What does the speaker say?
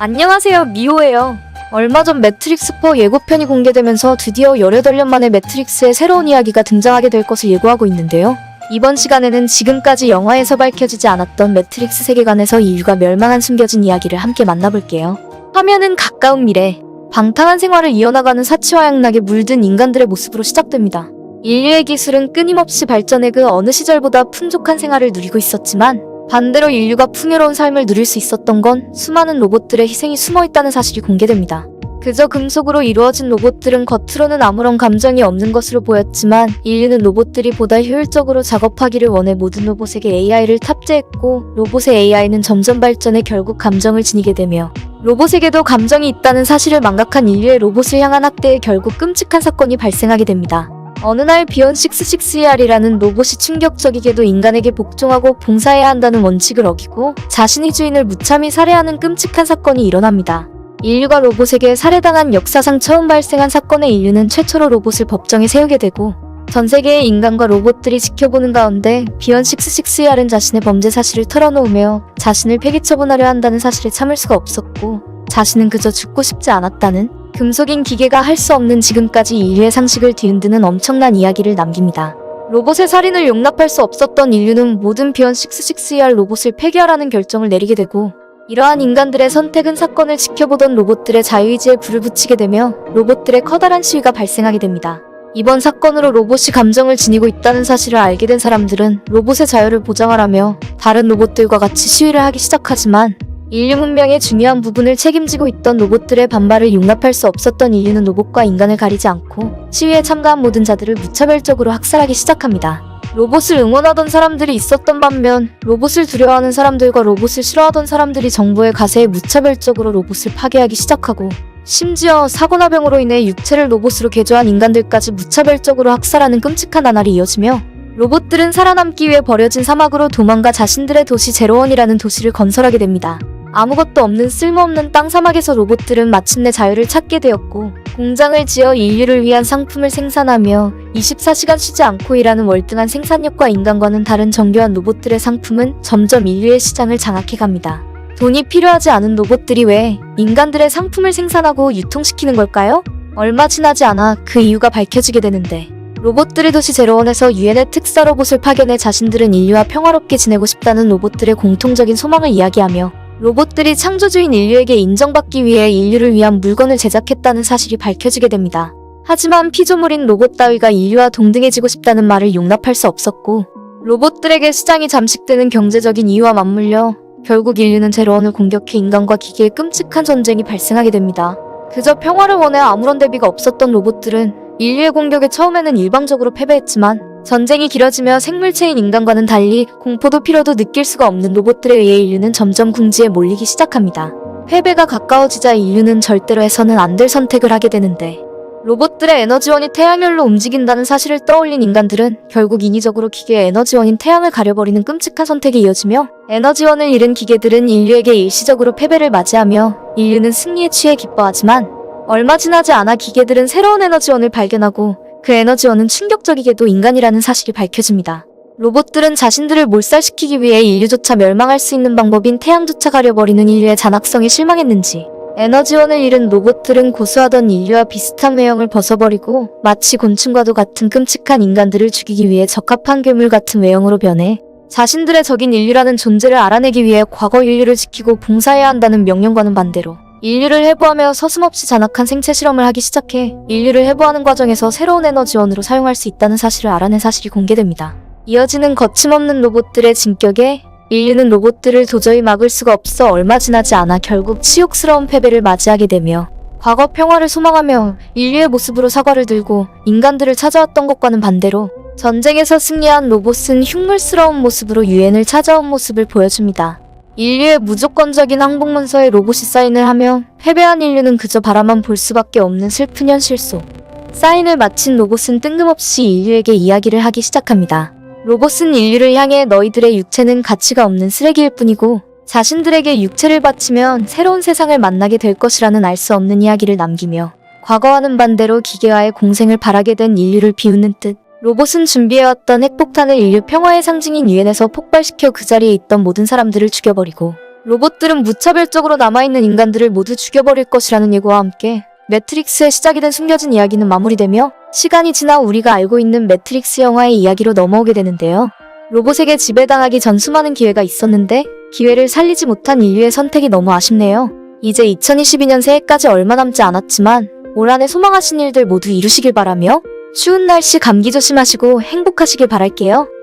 안녕하세요, 미호예요. 얼마 전 매트릭스 4 예고편이 공개되면서 드디어 18년 만에 매트릭스의 새로운 이야기가 등장하게 될 것을 예고하고 있는데요. 이번 시간에는 지금까지 영화에서 밝혀지지 않았던 매트릭스 세계관에서 인류가 멸망한 숨겨진 이야기를 함께 만나볼게요. 화면은 가까운 미래, 방탕한 생활을 이어나가는 사치와 양락에 물든 인간들의 모습으로 시작됩니다. 인류의 기술은 끊임없이 발전해 그 어느 시절보다 풍족한 생활을 누리고 있었지만 반대로 인류가 풍요로운 삶을 누릴 수 있었던 건 수많은 로봇들의 희생이 숨어있다는 사실이 공개됩니다. 그저 금속으로 이루어진 로봇들은 겉으로는 아무런 감정이 없는 것으로 보였지만 인류는 로봇들이 보다 효율적으로 작업하기를 원해 모든 로봇에게 AI를 탑재했고 로봇의 AI는 점점 발전해 결국 감정을 지니게 되며 로봇에게도 감정이 있다는 사실을 망각한 인류의 로봇을 향한 학대에 결국 끔찍한 사건이 발생하게 됩니다. 어느 날 비온 662R이라는 로봇이 충격적이게도 인간에게 복종하고 봉사해야 한다는 원칙을 어기고 자신의 주인을 무참히 살해하는 끔찍한 사건이 일어납니다. 인류가 로봇에게 살해당한 역사상 처음 발생한 사건에 인류는 최초로 로봇을 법정에 세우게 되고 전 세계의 인간과 로봇들이 지켜보는 가운데 비온 662R은 자신의 범죄 사실을 털어놓으며 자신을 폐기 처분하려 한다는 사실에 참을 수가 없었고 자신은 그저 죽고 싶지 않았다는 금속인 기계가 할 수 없는 지금까지 인류의 상식을 뒤흔드는 엄청난 이야기를 남깁니다. 로봇의 살인을 용납할 수 없었던 인류는 모든 비온 662R 로봇을 폐기하라는 결정을 내리게 되고 이러한 인간들의 선택은 사건을 지켜보던 로봇들의 자유의지에 불을 붙이게 되며 로봇들의 커다란 시위가 발생하게 됩니다. 이번 사건으로 로봇이 감정을 지니고 있다는 사실을 알게 된 사람들은 로봇의 자유를 보장하라며 다른 로봇들과 같이 시위를 하기 시작하지만 인류 문명의 중요한 부분을 책임지고 있던 로봇들의 반발을 용납할 수 없었던 인류는 로봇과 인간을 가리지 않고 시위에 참가한 모든 자들을 무차별적으로 학살하기 시작합니다. 로봇을 응원하던 사람들이 있었던 반면 로봇을 두려워하는 사람들과 로봇을 싫어하던 사람들이 정부의 가세에 무차별적으로 로봇을 파괴하기 시작하고 심지어 사고나 병으로 인해 육체를 로봇으로 개조한 인간들까지 무차별적으로 학살하는 끔찍한 나날이 이어지며 로봇들은 살아남기 위해 버려진 사막으로 도망가 자신들의 도시 제로원이라는 도시를 건설하게 됩니다. 아무것도 없는 쓸모없는 땅 사막에서 로봇들은 마침내 자유를 찾게 되었고 공장을 지어 인류를 위한 상품을 생산하며 24시간 쉬지 않고 일하는 월등한 생산력과 인간과는 다른 정교한 로봇들의 상품은 점점 인류의 시장을 장악해갑니다. 돈이 필요하지 않은 로봇들이 왜 인간들의 상품을 생산하고 유통시키는 걸까요? 얼마 지나지 않아 그 이유가 밝혀지게 되는데 로봇들의 도시 제로원에서 유엔의 특사 로봇을 파견해 자신들은 인류와 평화롭게 지내고 싶다는 로봇들의 공통적인 소망을 이야기하며 로봇들이 창조주인 인류에게 인정받기 위해 인류를 위한 물건을 제작했다는 사실이 밝혀지게 됩니다. 하지만 피조물인 로봇 따위가 인류와 동등해지고 싶다는 말을 용납할 수 없었고 로봇들에게 시장이 잠식되는 경제적인 이유와 맞물려 결국 인류는 제로원을 공격해 인간과 기계의 끔찍한 전쟁이 발생하게 됩니다. 그저 평화를 원해 아무런 대비가 없었던 로봇들은 인류의 공격에 처음에는 일방적으로 패배했지만 전쟁이 길어지며 생물체인 인간과는 달리 공포도 피로도 느낄 수가 없는 로봇들에 의해 인류는 점점 궁지에 몰리기 시작합니다. 패배가 가까워지자 인류는 절대로 해서는 안 될 선택을 하게 되는데 로봇들의 에너지원이 태양열로 움직인다는 사실을 떠올린 인간들은 결국 인위적으로 기계의 에너지원인 태양을 가려버리는 끔찍한 선택에 이어지며 에너지원을 잃은 기계들은 인류에게 일시적으로 패배를 맞이하며 인류는 승리에 취해 기뻐하지만 얼마 지나지 않아 기계들은 새로운 에너지원을 발견하고 그 에너지원은 충격적이게도 인간이라는 사실이 밝혀집니다. 로봇들은 자신들을 몰살시키기 위해 인류조차 멸망할 수 있는 방법인 태양조차 가려버리는 인류의 잔악성에 실망했는지 에너지원을 잃은 로봇들은 고수하던 인류와 비슷한 외형을 벗어버리고 마치 곤충과도 같은 끔찍한 인간들을 죽이기 위해 적합한 괴물 같은 외형으로 변해 자신들의 적인 인류라는 존재를 알아내기 위해 과거 인류를 지키고 봉사해야 한다는 명령과는 반대로 인류를 해부하며 서슴없이 잔악한 생체 실험을 하기 시작해 인류를 해부하는 과정에서 새로운 에너지원으로 사용할 수 있다는 사실을 알아낸 사실이 공개됩니다. 이어지는 거침없는 로봇들의 진격에 인류는 로봇들을 도저히 막을 수가 없어 얼마 지나지 않아 결국 치욕스러운 패배를 맞이하게 되며 과거 평화를 소망하며 인류의 모습으로 사과를 들고 인간들을 찾아왔던 것과는 반대로 전쟁에서 승리한 로봇은 흉물스러운 모습으로 유엔을 찾아온 모습을 보여줍니다. 인류의 무조건적인 항복문서에 로봇이 사인을 하며 패배한 인류는 그저 바라만 볼 수밖에 없는 슬픈 현실 속 사인을 마친 로봇은 뜬금없이 인류에게 이야기를 하기 시작합니다. 로봇은 인류를 향해 너희들의 육체는 가치가 없는 쓰레기일 뿐이고 자신들에게 육체를 바치면 새로운 세상을 만나게 될 것이라는 알 수 없는 이야기를 남기며 과거와는 반대로 기계와의 공생을 바라게 된 인류를 비웃는 듯 로봇은 준비해왔던 핵폭탄을 인류 평화의 상징인 유엔에서 폭발시켜 그 자리에 있던 모든 사람들을 죽여버리고 로봇들은 무차별적으로 남아있는 인간들을 모두 죽여버릴 것이라는 예고와 함께 매트릭스의 시작이 된 숨겨진 이야기는 마무리되며 시간이 지나 우리가 알고 있는 매트릭스 영화의 이야기로 넘어오게 되는데요. 로봇에게 지배당하기 전 수많은 기회가 있었는데 기회를 살리지 못한 인류의 선택이 너무 아쉽네요. 이제 2022년 새해까지 얼마 남지 않았지만 올 한해 소망하신 일들 모두 이루시길 바라며 추운 날씨 감기 조심하시고 행복하시길 바랄게요.